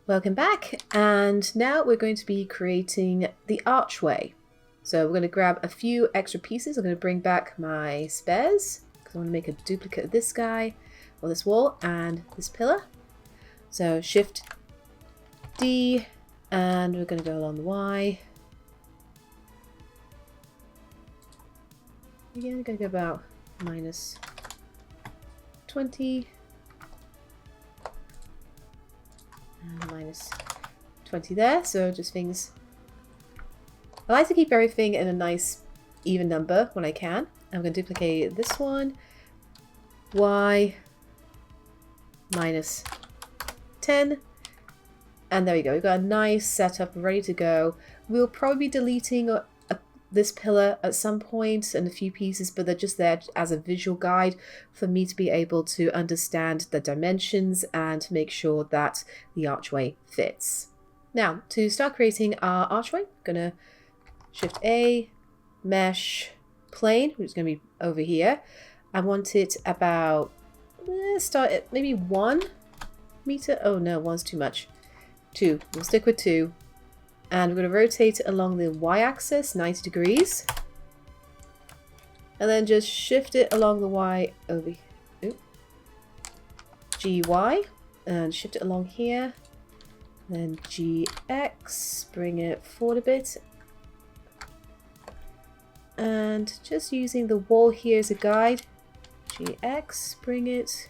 Welcome back, and now we're going to be creating the archway. So we're going to grab a few extra pieces. I'm going to bring back my spares because I want to make a duplicate of this guy, or this wall, and this pillar. So Shift D, and we're going to go along the Y. Again, we're going to go about minus 20. And minus 20 there, so just things. I like to keep everything in a nice even number when I can. I'm going to duplicate this one. Y minus 10. And there we go. We've got a nice setup ready to go. We'll probably be deleting this pillar at some point and a few pieces, but they're just there as a visual guide for me to be able to understand the dimensions and to make sure that the archway fits. Now, to start creating our archway, I'm going to Shift A, Mesh, Plane, which is going to be over here. I want it about, start at maybe 1 meter. Oh no, 1's too much. 2. We'll stick with 2. And we're going to rotate it along the y-axis 90 degrees. And then just shift it along the y over here. GY. And shift it along here. Then GX. Bring it forward a bit. And just using the wall here as a guide. GX. Bring it.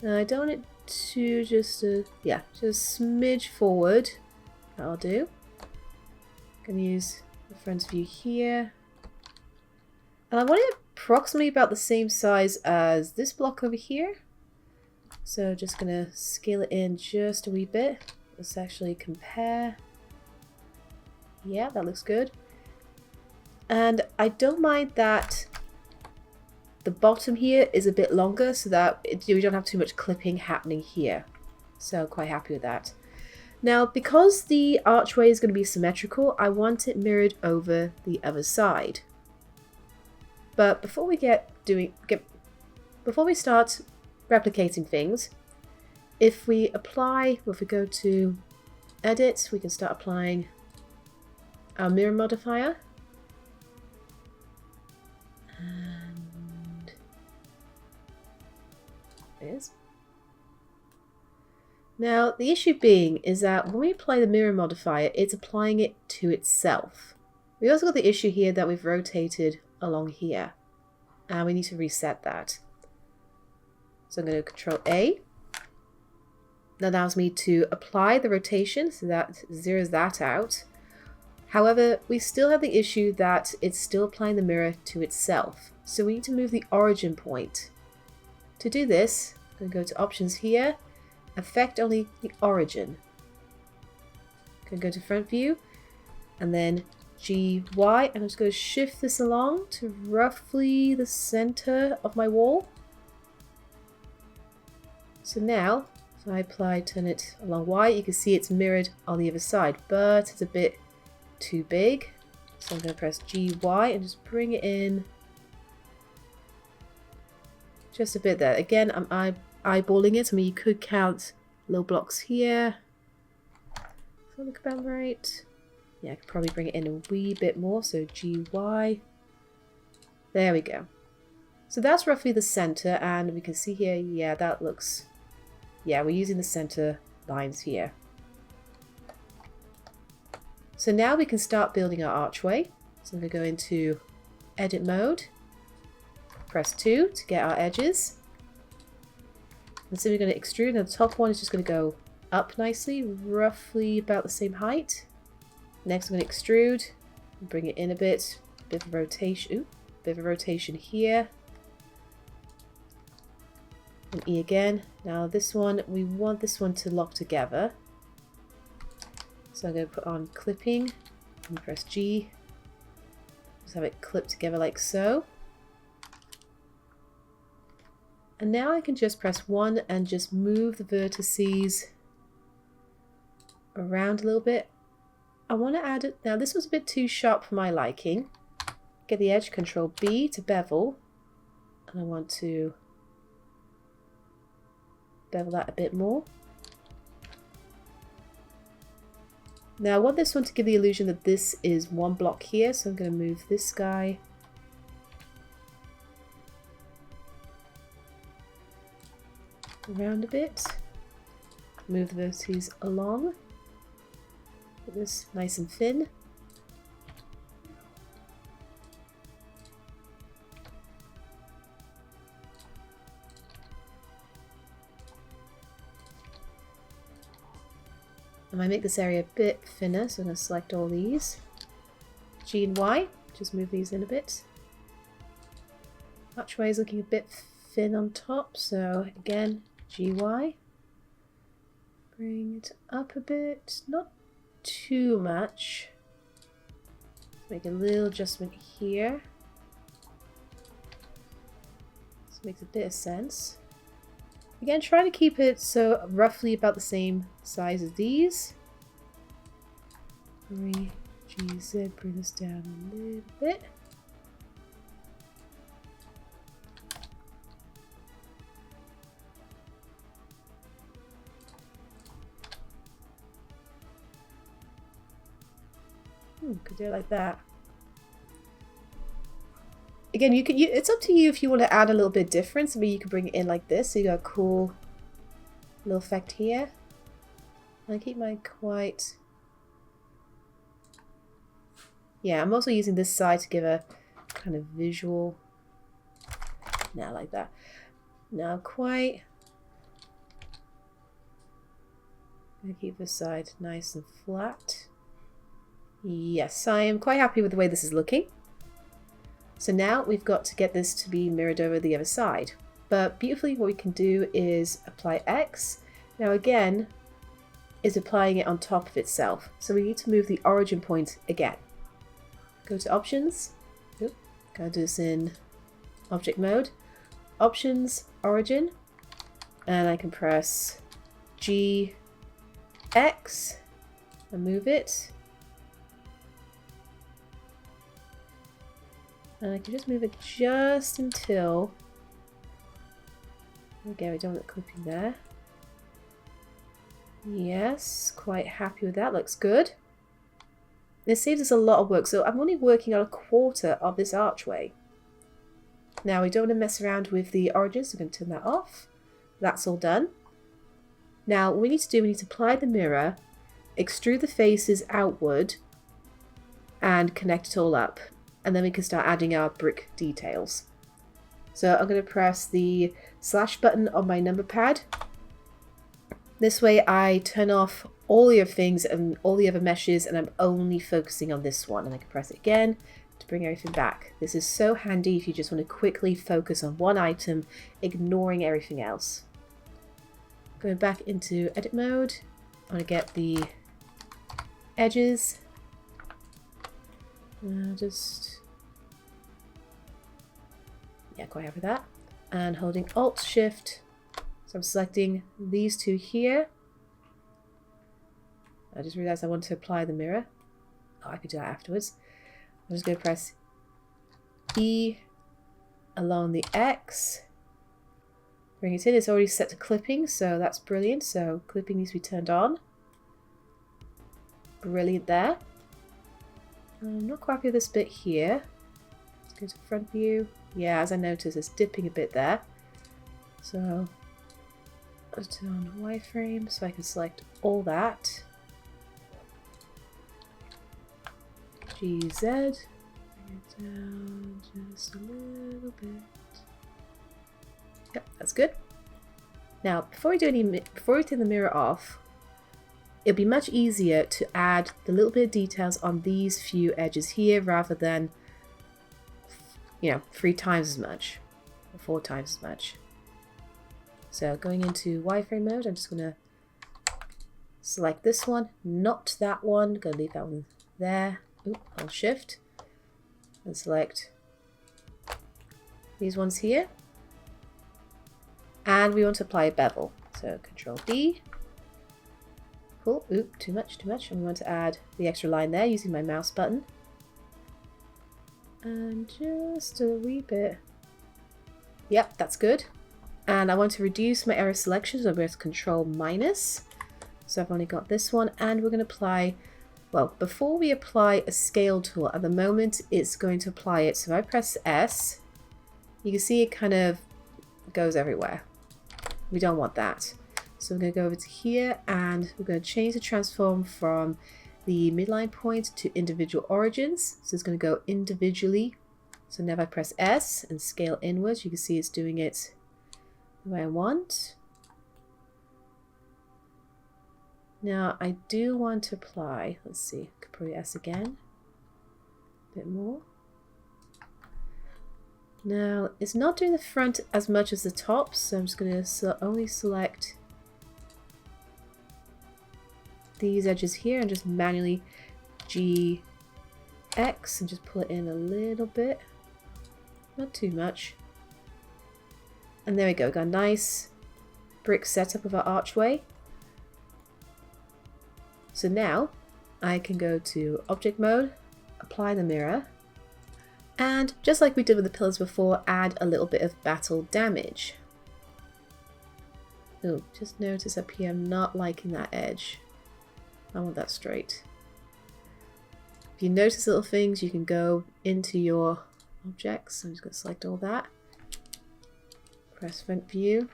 I don't want it to just smidge forward. That'll do. I'm going to use the front view here. And I want it approximately about the same size as this block over here. So just going to scale it in just a wee bit. Let's actually compare. Yeah, that looks good. And I don't mind that the bottom here is a bit longer so that we don't have too much clipping happening here. So quite happy with that. Now, because the archway is going to be symmetrical, I want it mirrored over the other side. But before we start replicating things, if we go to Edit, we can start applying our mirror modifier. And there it is. Now, the issue being is that when we apply the mirror modifier, it's applying it to itself. We also got the issue here that we've rotated along here, and we need to reset that. So I'm going to Control A. That allows me to apply the rotation, so that zeroes that out. However, we still have the issue that it's still applying the mirror to itself. So we need to move the origin point. To do this, I'm going to go to Options here. Affect only the origin. Can go to front view and then GY, and I'm just going to shift this along to roughly the center of my wall. So now, if I turn it along Y, you can see it's mirrored on the other side, but it's a bit too big. So I'm going to press GY and just bring it in just a bit there. Again, I'm eyeballing it. I mean, you could count little blocks here. Does that look about right? Yeah, I could probably bring it in a wee bit more. So GY. There we go. So that's roughly the center, and we can see here, yeah, that looks, yeah, we're using the center lines here. So now we can start building our archway. So I'm going to go into edit mode, press 2 to get our edges. And so we're going to extrude, and the top one is just going to go up nicely, roughly about the same height. Next I'm going to extrude, and bring it in a bit of a rotation, bit of a rotation here. And E again. Now this one, we want this one to lock together. So I'm going to put on clipping, and press G. Just have it clip together like so. And now I can just press 1 and just move the vertices around a little bit. I want to add it. Now this was a bit too sharp for my liking. Get the edge, Control B to bevel. And I want to bevel that a bit more. Now I want this one to give the illusion that this is one block here, so I'm going to move this guy around a bit. Move the vertices along. Get this nice and thin. I might make this area a bit thinner, so I'm going to select all these. G and Y, just move these in a bit. Archway is looking a bit thin on top, so again, GY. Bring it up a bit, not too much. Make a little adjustment here. This makes a bit of sense. Again, try to keep it so roughly about the same size as these. 3GZ, bring this down a little bit. Could do it like that. Again, it's up to you if you want to add a little bit of difference. I mean, you can bring it in like this, so you got a cool little effect here. I keep mine quite... Yeah, I'm also using this side to give a kind of visual... Now like that. Now quite... I'm going to keep this side nice and flat. Yes, I am quite happy with the way this is looking. So now we've got to get this to be mirrored over the other side. But beautifully what we can do is apply X. Now again, is applying it on top of itself. So we need to move the origin point again. Go to Options. Oop, gotta do this in Object Mode. Options, Origin. And I can press G, X, and move it. And I can just move it just until... Okay, we don't want it clipping there. Yes, quite happy with that. Looks good. This saves us a lot of work, so I'm only working on a quarter of this archway. Now we don't want to mess around with the origins, so we're going to turn that off. That's all done. Now what we need to do, we need to apply the mirror, extrude the faces outward, and connect it all up. And then we can start adding our brick details. So I'm going to press the slash button on my number pad. This way I turn off all the other things and all the other meshes, and I'm only focusing on this one. And I can press it again to bring everything back. This is so handy if you just want to quickly focus on one item, ignoring everything else. Going back into edit mode, I want to get the edges. Yeah, quite happy with that. And holding Alt Shift, so I'm selecting these two here. I just realized I want to apply the mirror. Oh, I could do that afterwards. I'm just going to press E along the X. Bring it in. It's already set to clipping, so that's brilliant. So clipping needs to be turned on. Brilliant there. I'm not quite happy with this bit here. Let's go to front view. Yeah, as I noticed, it's dipping a bit there. So let's turn on wireframe so I can select all that. GZ. Bring it down just a little bit. Yep, that's good. Now, before we turn the mirror off, it'll be much easier to add the little bit of details on these few edges here rather than, 3 times as much or 4 times as much. So going into wireframe mode, I'm just going to select this one, not that one. Going to leave that one there. Oop, Alt Shift, and select these ones here. And we want to apply a bevel. So Control D. Cool. Oop, too much. And we want to add the extra line there using my mouse button. And just a wee bit. Yep, that's good. And I want to reduce my error selection, so I'm going to Control minus. So I've only got this one, and we're going to apply well, before we apply a scale tool, at the moment it's going to apply it. So if I press S, you can see it kind of goes everywhere. We don't want that. So we're going to go over to here and we're going to change the transform from the midline point to individual origins. So it's going to go individually. So now if I press S and scale inwards, you can see it's doing it the way I want. Now I do want to apply, let's see, I could probably S again, a bit more. Now it's not doing the front as much as the top, so I'm just going to only select these edges here and just manually GX and just pull it in a little bit, not too much. And there we go, got a nice brick setup of our archway. So now I can go to object mode, apply the mirror, and just like we did with the pillars before, add a little bit of battle damage. Oh, just notice up here I'm not liking that edge. I want that straight. If you notice little things, you can go into your objects. I'm just going to select all that. Press front view,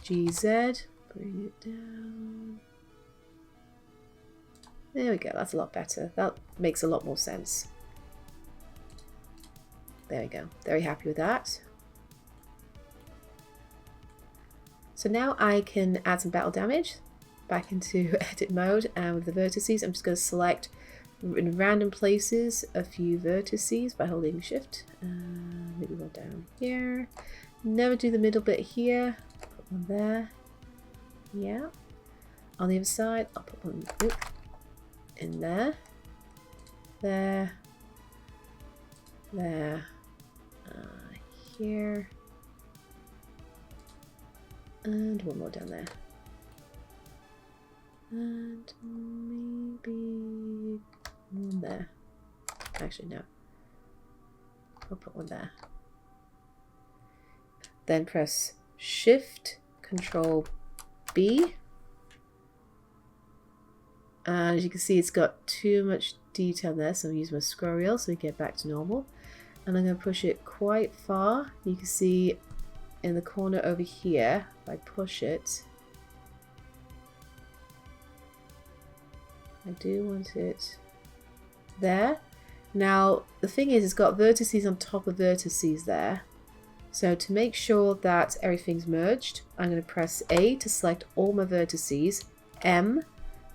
GZ, bring it down. There we go, that's a lot better. That makes a lot more sense. There we go, very happy with that. So now I can add some battle damage back into edit mode, and with the vertices I'm just going to select in random places a few vertices by holding shift. Maybe one down here. Never do the middle bit here. Put one there. Yeah. On the other side I'll put one in there. There. There. Here. And one more down there. And maybe one there. Actually, no. I'll put one there. Then press Shift, Control B. And as you can see, it's got too much detail there, so I'm going to use my scroll wheel so we get back to normal. And I'm going to push it quite far. You can see in the corner over here, if I push it, I do want it there. Now, the thing is, it's got vertices on top of vertices there. So to make sure that everything's merged, I'm going to press A to select all my vertices, M,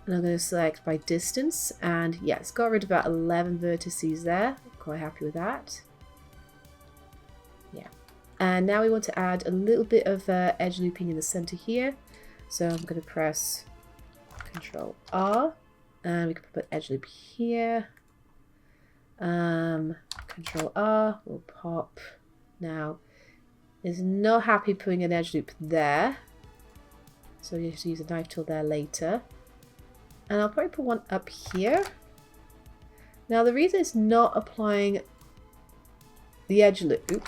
and I'm going to select by distance. And yeah, it's got rid of about 11 vertices there. I'm quite happy with that. Yeah. And now we want to add a little bit of edge looping in the center here. So I'm going to press Control R. And we can put edge loop here. Control R will pop. Now, it's not happy putting an edge loop there. So you have to use a knife tool there later. And I'll probably put one up here. Now the reason it's not applying the edge loop.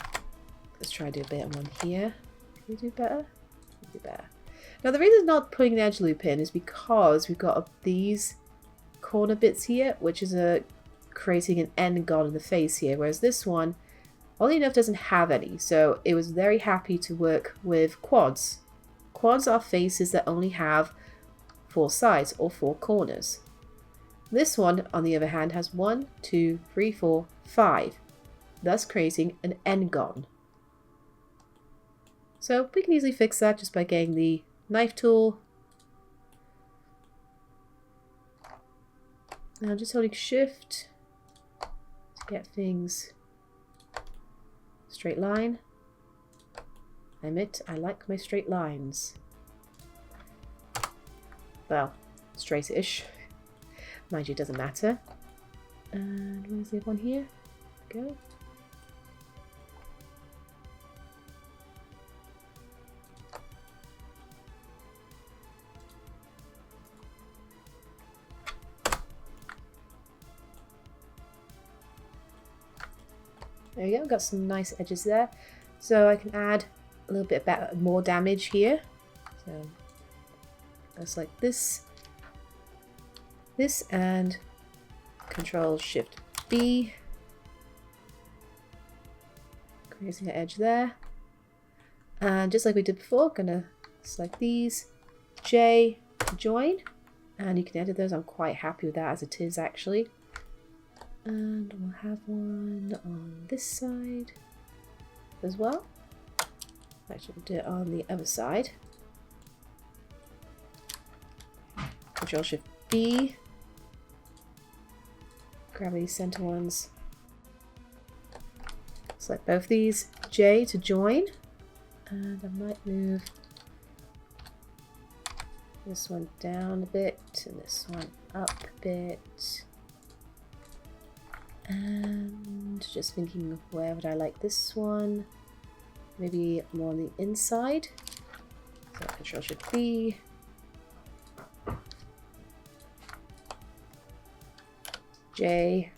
Let's try to do a better one here. Can we do better? Do better. Now the reason it's not putting an edge loop in is because we've got these corner bits here, which is creating an end god in the face here, whereas this one, oddly enough, doesn't have any. So it was very happy to work with quads. Quads are faces that only have 4 sides or 4 corners. This one, on the other hand, has 1, 2, 3, 4, 5, thus creating an n-gon. So we can easily fix that just by getting the knife tool. Now I'm just holding shift to get things straight line. I admit I like my straight lines. Well, straight-ish. Mind you, it doesn't matter. And where's the other one here? Go. There we go, got some nice edges there. So I can add a little bit more damage here. So just like this, and Control Shift B. Creating an edge there. And just like we did before, gonna select these, J to join, and you can edit those. I'm quite happy with that as it is actually. And we'll have one on this side as well. Actually, we'll do it on the other side. Control Shift B. Grab these center ones. Select both these, J to join. And I might move this one down a bit and this one up a bit. And just thinking, where would I like this one? Maybe more on the inside. So Control Shift B. J.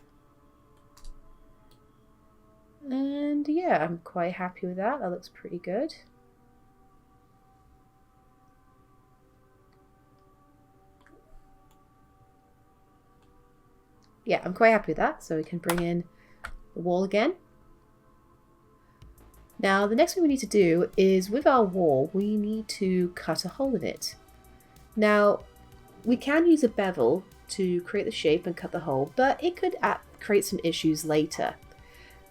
And yeah, I'm quite happy with that. That looks pretty good. Yeah, I'm quite happy with that. So we can bring in the wall again. Now, the next thing we need to do is with our wall, we need to cut a hole in it. Now, we can use a bevel to create the shape and cut the hole, but it could create some issues later.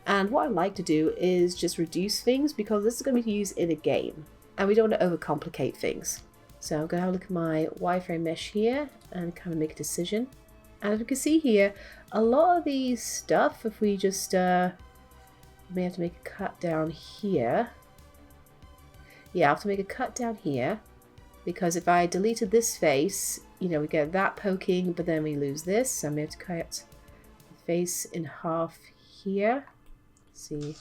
And what I like to do is just reduce things because this is going to be used in a game and we don't want to overcomplicate things. So I'm going to have a look at my wireframe mesh here and kind of make a decision. And as you can see here, a lot of these stuff, if we just may have to make a cut down here. Yeah, I have to make a cut down here because if I deleted this face, you know, we get that poking, but then we lose this. So I may have to cut the face in half here. Let's see.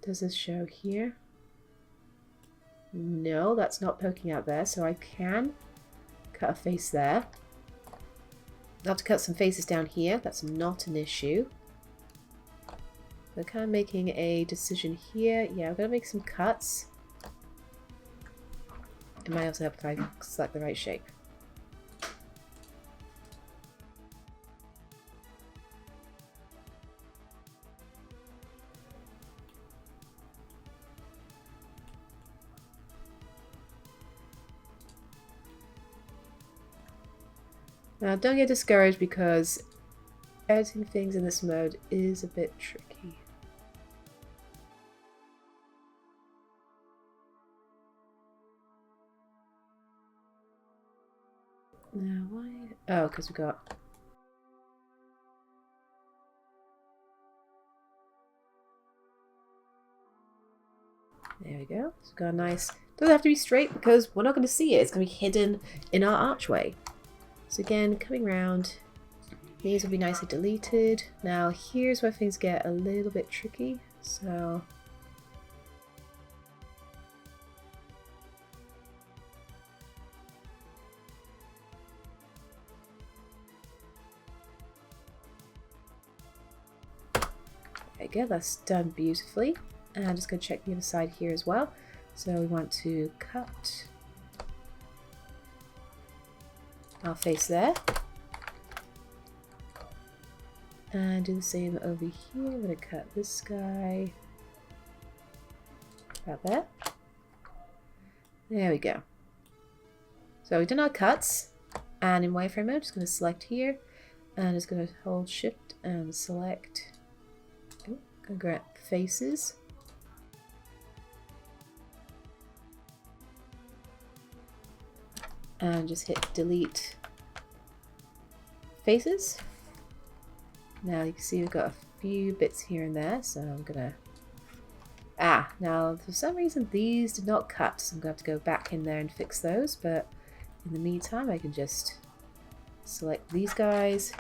Does this show here? No, that's not poking out there, so I can cut a face there. I'll have to cut some faces down here. That's not an issue. We're kind of making a decision here. Yeah, I'm going to make some cuts. It might also help if I select the right shape. Now don't get discouraged because editing things in this mode is a bit tricky. Now why? Oh, because we got... There we go. So we've got a nice... Doesn't have to be straight because we're not going to see it. It's going to be hidden in our archway. So again, coming around, these will be nicely deleted. Now here's where things get a little bit tricky. So there we go, that's done beautifully. And I'm just going to check the other side here as well. So we want to cut our face there. And do the same over here. I'm going to cut this guy about there. There we go. So we've done our cuts. And in wireframe mode, just going to select here. And just going to hold shift and select. Oh, going to grab faces. And just hit delete faces. Now you can see we've got a few bits here and there, so I'm gonna... now for some reason these did not cut, so I'm gonna have to go back in there and fix those, but in the meantime I can just select these guys,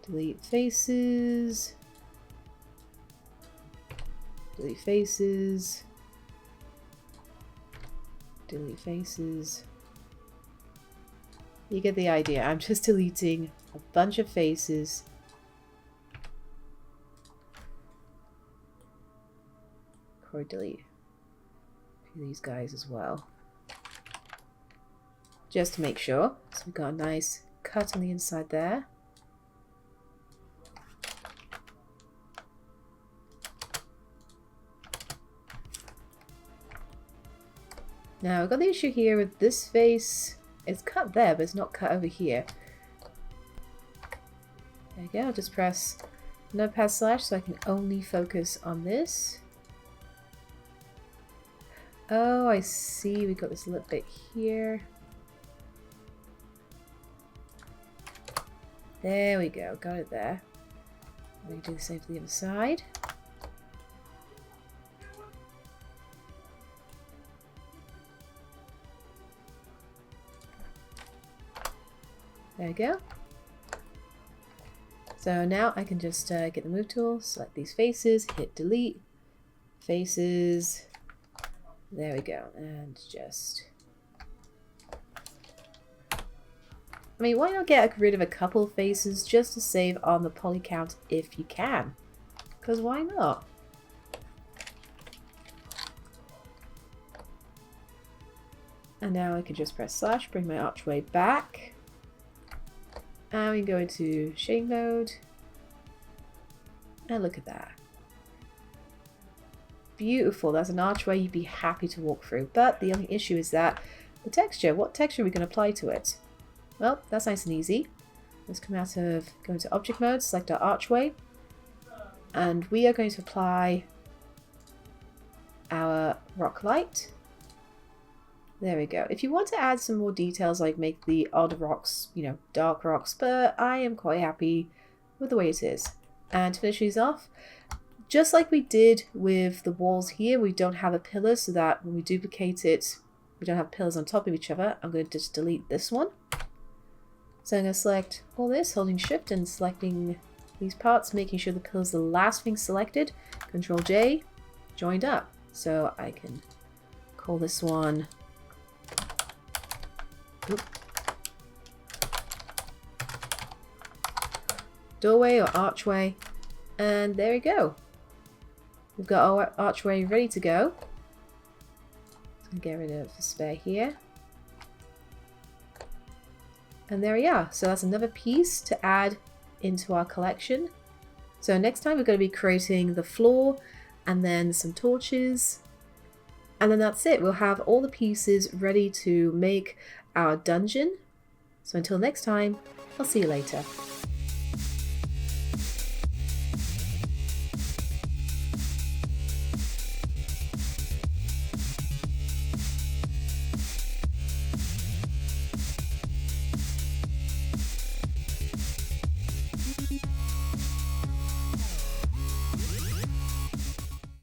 delete faces, delete faces, delete faces. You get the idea. I'm just deleting a bunch of faces. Or delete a few of these guys as well. Just to make sure. So we've got a nice cut on the inside there. Now, I've got the issue here with this face. It's cut there, but it's not cut over here. There you go. I'll just press Notepad / so I can only focus on this. Oh, I see. We got this little bit here. There we go. Got it there. We can do the same to the other side. There we go. So now I can just get the move tool, select these faces, hit delete, faces, there we go, and just... I mean, why not get rid of a couple faces just to save on the poly count if you can? Because why not? And now I can just press /, bring my archway back. And we can go into shading mode. And look at that. Beautiful. That's an archway you'd be happy to walk through. But the only issue is that the texture. What texture are we going to apply to it? Well, that's nice and easy. Let's go into object mode, select our archway. And we are going to apply our rock light. There we go. If you want to add some more details, like make the odd rocks, you know, dark rocks, but I am quite happy with the way it is. And to finish these off, just like we did with the walls here, we don't have a pillar so that when we duplicate it, we don't have pillars on top of each other. I'm going to just delete this one. So I'm going to select all this, holding shift and selecting these parts, making sure the pillar is the last thing selected. Control J, joined up. So I can call this one... Oop. Doorway or archway, and there we go. We've got our archway ready to go. Get rid of the spare here, and there we are. So that's another piece to add into our collection. So next time we're going to be creating the floor and then some torches, and then that's it. We'll have all the pieces ready to make our dungeon. So until next time, I'll see you later.